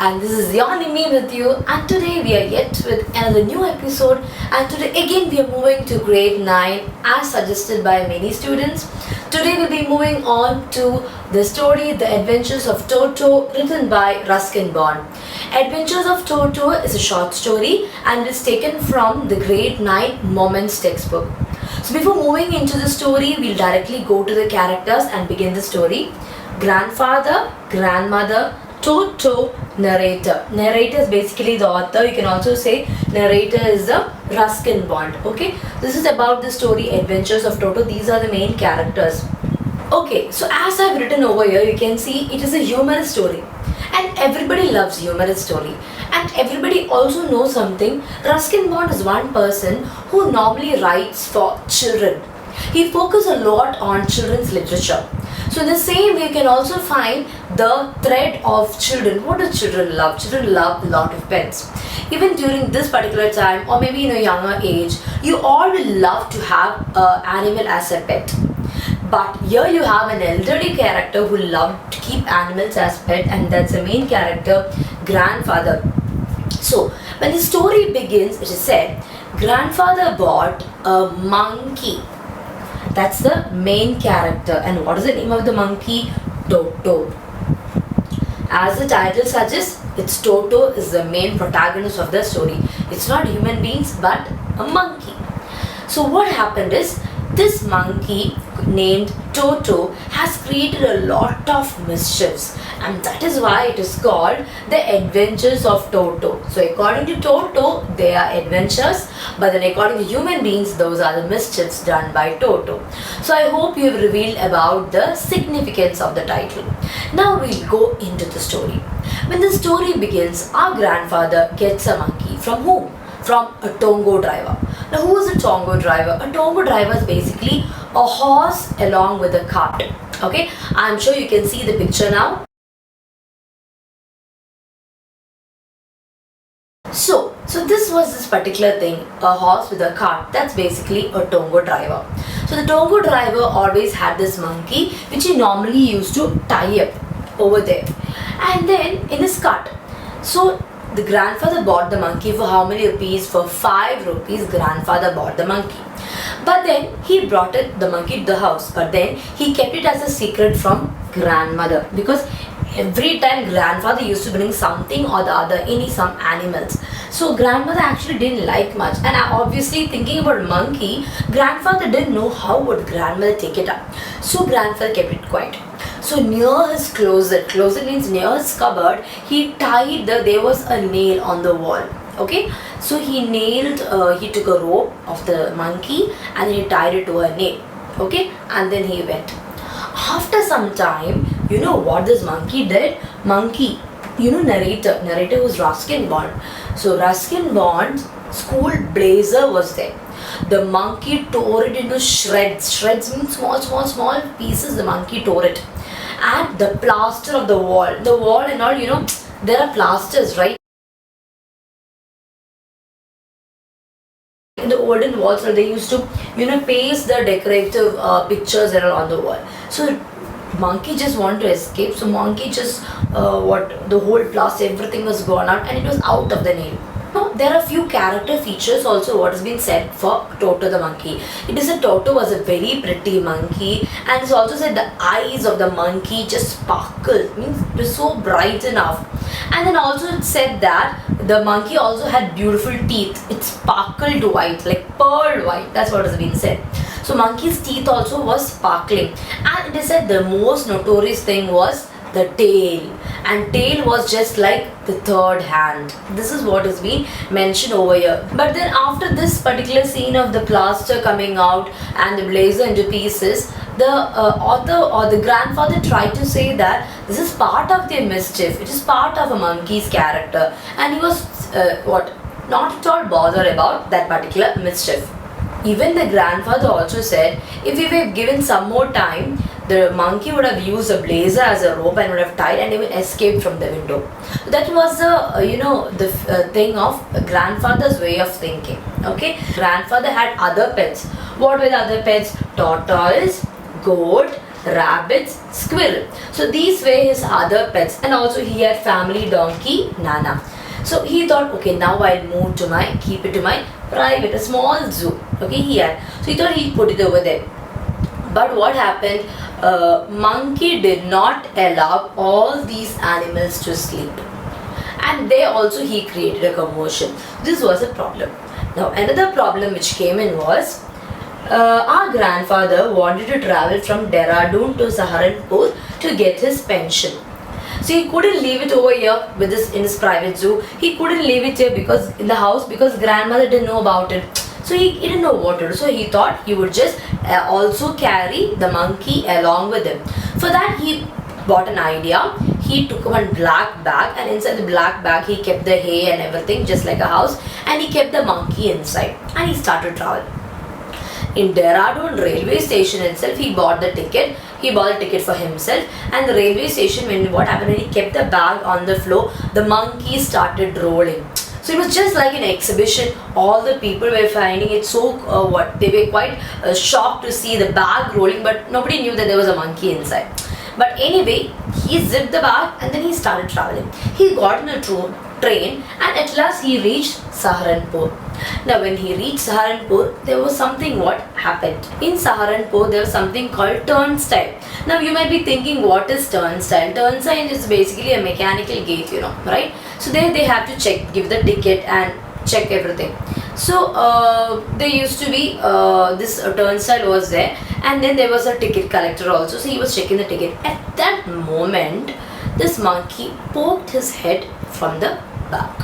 and this is your Nimmy with you, and today we are yet with another new episode, and today again we are moving to grade 9 as suggested by many students. Today we'll be moving on to the story The Adventures of Toto, written by Ruskin Bond. Adventures of Toto is a short story and is taken from the grade 9 Moments textbook. So before moving into the story, we'll directly go to the characters and begin the story. Grandfather, grandmother, Toto, narrator. Narrator is basically the author. You can also say narrator is the Ruskin Bond. Okay, this is about the story Adventures of Toto. These are the main characters. Okay, so as I've written over here, you can see it is a humorous story. And everybody loves humorous story. And everybody also knows something. Ruskin Bond is one person who normally writes for children. He focuses a lot on children's literature. So in the same way, you can also find the thread of children. What do children love? Children love a lot of pets. Even during this particular time, or maybe in a younger age, you all will love to have an animal as a pet. But here you have an elderly character who loved to keep animals as pet, and that's the main character, grandfather. So when the story begins, it is said, grandfather bought a monkey. That's the main character. And what is the name of the monkey? Toto. As the title suggests, it's Toto is the main protagonist of the story. It's not human beings but a monkey. So what happened is, this monkey named Toto has created a lot of mischiefs, and that is why it is called The Adventures of Toto. So according to Toto, they are adventures, but then according to human beings, those are the mischiefs done by Toto. So I hope you have revealed about the significance of the title. Now we'll go into the story. When the story begins, our grandfather gets a monkey from whom? From a tongo driver. Now who is a tongo driver? A tongo driver is basically a horse along with a cart. Okay, I'm sure you can see the picture now. So this was this particular thing, a horse with a cart. That's basically a tongo driver. So the tongo driver always had this monkey which he normally used to tie up over there, and then in his cart. So the grandfather bought the monkey for how many rupees? For 5 rupees grandfather bought the monkey. But then he brought the monkey to the house, but then he kept it as a secret from grandmother, because every time grandfather used to bring something or the other, some animals. So grandmother actually didn't like much, and obviously thinking about monkey, grandfather didn't know how would grandmother take it up. So grandfather kept it quiet. So near his closet means near his cupboard, he tied there was a nail on the wall. Okay, so he took a rope of the monkey and he tied it to a nail. Okay, and then he went. After some time, you know what this monkey did? Monkey, narrator was Ruskin Bond. So Ruskin Bond's school blazer was there. The monkey tore it into shreds. Shreds means small pieces. The monkey tore it. And the plaster of the wall and all, there are plasters, right? In the olden walls, they used to, paste the decorative pictures that are on the wall. So monkey just wanted to escape. So monkey just, the whole plaster, everything was gone out, and it was out of the nail. Now, there are few character features also what has been said for Toto the monkey. It is said Toto was a very pretty monkey, and it's also said the eyes of the monkey just sparkled, means it was so bright enough. And then also it said that the monkey also had beautiful teeth. It sparkled white, like pearl white. That's what has been said. So monkey's teeth also was sparkling, and it is said the most notorious thing was the tail, and tail was just like the third hand. This is what has been mentioned over here. But then after this particular scene of the plaster coming out and the blazer into pieces, the author or the grandfather tried to say that this is part of their mischief. It is part of a monkey's character, and he was not at all bothered about that particular mischief. Even the grandfather also said, if we were given some more time, the monkey would have used a blazer as a rope and would have tied and even escaped from the window. That was the thing of grandfather's way of thinking. Okay, grandfather had other pets. What were the other pets? Tortoise, goat, rabbits, squirrel. So these were his other pets, and also he had family donkey Nana. So he thought, okay, now I'll keep it to my private, a small zoo. Okay, he had. So he thought he'll put it over there. But what happened? Monkey did not allow all these animals to sleep, and there also he created a commotion. This was a problem. Now another problem which came in was our grandfather wanted to travel from Dehradun to Saharanpur to get his pension. So he couldn't leave it over here with in his private zoo. He couldn't leave it here because in the house because grandmother didn't know about it. So he didn't know what to do. So he thought he would just also carry the monkey along with him. For that he bought an idea. He took one black bag, and inside the black bag he kept the hay and everything just like a house, and he kept the monkey inside, and he started travel. In Dehradun railway station itself, he bought the ticket. He bought the ticket for himself, and the railway station, what happened when he kept the bag on the floor, the monkey started rolling. So it was just like an exhibition. All the people were finding it so they were quite shocked to see the bag rolling, but nobody knew that there was a monkey inside. But anyway, he zipped the bag and then he started traveling. He got in a train, and at last he reached Saharanpur. Now when he reached Saharanpur, there was something what happened. In Saharanpur, there was something called turnstile. Now you might be thinking, what is turnstile? Turnstile is basically a mechanical gate, right? So there they have to give the ticket and check everything. So there used to be this turnstile was there, and then there was a ticket collector also. So he was checking the ticket. At that moment, this monkey poked his head from the back,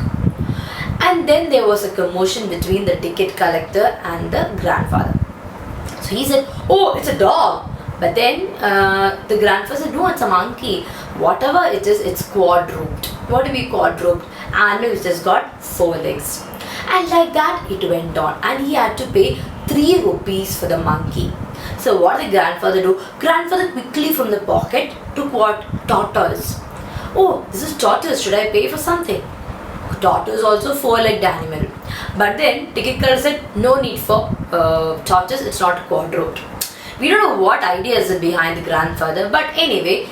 and then there was a commotion between the ticket collector and the grandfather. So he said, "Oh, it's a dog." But then the grandfather said, "No, it's a monkey. Whatever it is, it's quadruped." What do we quadruped? Animal which has got 4 legs. And like that it went on, and he had to pay 3 rupees for the monkey. So what did the grandfather do? Grandfather quickly from the pocket took what? Tortoise. Oh, this is tortoise. Should I pay for something? Tortoise also 4-legged animal. But then ticket collector said, no need for tortoise. It's not quadruped. We don't know what idea is behind the grandfather, but anyway,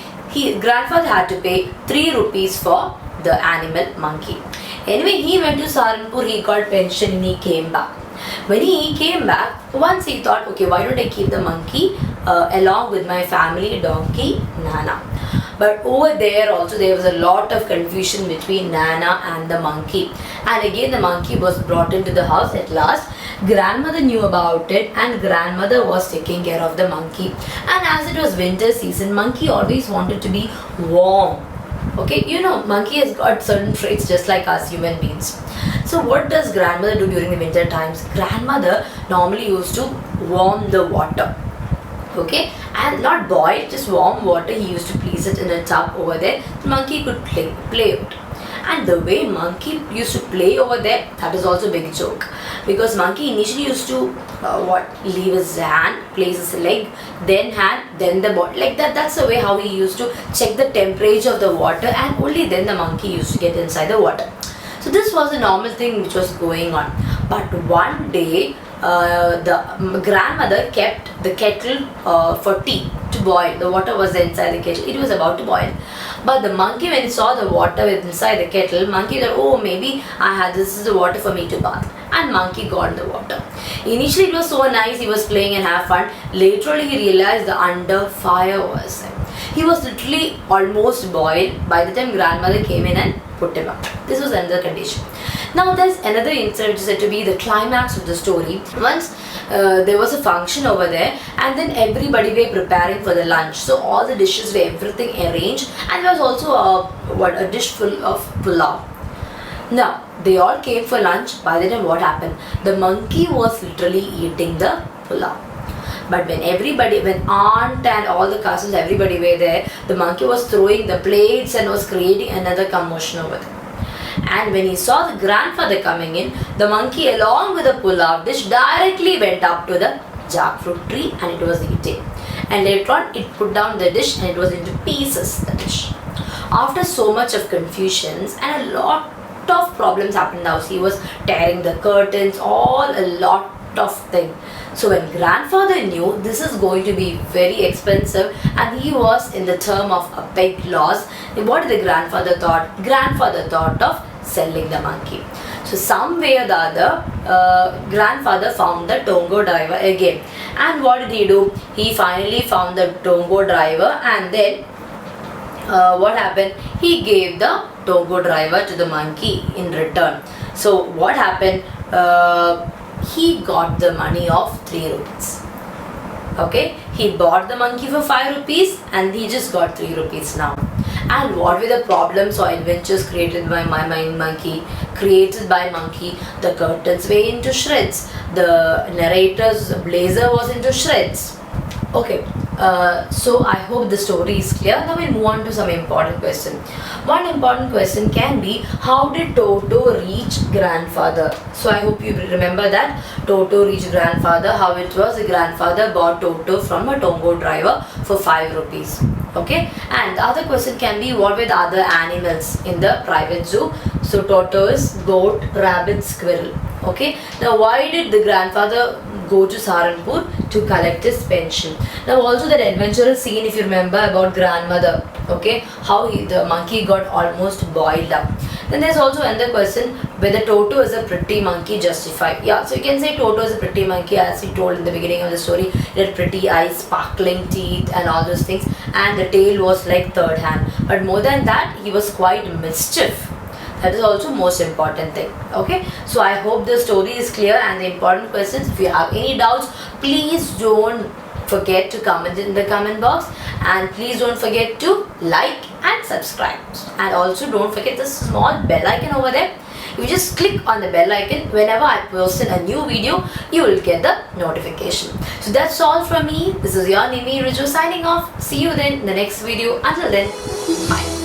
grandfather had to pay 3 rupees for the animal monkey. Anyway, he went to Saharanpur, he got pension, and he came back. When he came back, once he thought, okay, why don't I keep the monkey along with my family donkey Nana? But over there also there was a lot of confusion between Nana and the monkey. And again the monkey was brought into the house at last. Grandmother knew about it, and grandmother was taking care of the monkey. And as it was winter season, monkey always wanted to be warm. Okay, monkey has got certain traits just like us human beings. So what does grandmother do during the winter times? Grandmother normally used to warm the water. Okay, and not boil, just warm water. He used to place it in a tub over there. The monkey could play it. And the way monkey used to play over there, that is also a big joke. Because monkey initially used to leave his hand, place his leg, then hand, then the body. Like that, that's the way how he used to check the temperature of the water, and only then the monkey used to get inside the water. So this was a normal thing which was going on. But one day, the grandmother kept the kettle for tea to boil. The water was inside the kettle. It was about to boil. But the monkey, when he saw the water inside the kettle, monkey thought, oh, maybe this is the water for me to bath. And monkey got the water. Initially it was so nice, he was playing and have fun. Later he realized the under fire was there. He was literally almost boiled by the time grandmother came in and put him out. This was another condition. Now there's another incident which is said to be the climax of the story. Once there was a function over there, and then everybody were preparing for the lunch. So all the dishes were everything arranged, and there was also a dish full of pulao. Now they all came for lunch. By the time what happened? The monkey was literally eating the pulao. But when aunt and all the cousins, everybody were there, the monkey was throwing the plates and was creating another commotion over there. And when he saw the grandfather coming in, the monkey along with the pulao dish directly went up to the jackfruit tree, and it was eating. And later on it put down the dish and it was into pieces, the dish. After so much of confusions and a lot of problems happened in the house, he was tearing the curtains, a lot of things. So when grandfather knew this is going to be very expensive and he was in the term of a big loss, what did the grandfather thought? Grandfather thought of selling the monkey. So some way or the other, grandfather found the Tongo driver again. And what did he do? He finally found the Tongo driver, and then what happened? He gave the Tongo driver to the monkey in return. So what happened? He got the money of 3 rupees. Okay, he bought the monkey for 5 rupees and he just got 3 rupees now. And what were the problems or adventures created by my monkey? Created by monkey, the curtains were into shreds. The narrator's blazer was into shreds. Okay, so I hope the story is clear. Now we'll move on to some important question. One important question can be, how did Toto reach grandfather? So I hope you remember that Toto reached grandfather, how it was the grandfather bought Toto from a Tongo driver for 5 rupees. Okay, and the other question can be, what were the other animals in the private zoo? So tortoise, goat, rabbit, squirrel. Okay, now why did the grandfather go to Saharanpur? To collect his pension. Now also that adventurous scene, if you remember, about grandmother, okay, how the monkey got almost boiled up. Then there's also another question, whether Toto is a pretty monkey justified. Yeah, so you can say Toto is a pretty monkey, as we told in the beginning of the story. It had pretty eyes, sparkling teeth and all those things, and the tail was like third hand. But more than that, he was quite mischief. That is also most important thing. Okay, so I hope the story is clear and the important questions. If you have any doubts, please don't forget to comment in the comment box, and please don't forget to like and subscribe, and also don't forget the small bell icon over there. If you just click on the bell icon, whenever I post a new video, you will get the notification. So that's all from me. This is your Nimmy, Rijo signing off. See you then in the next video. Until then, bye.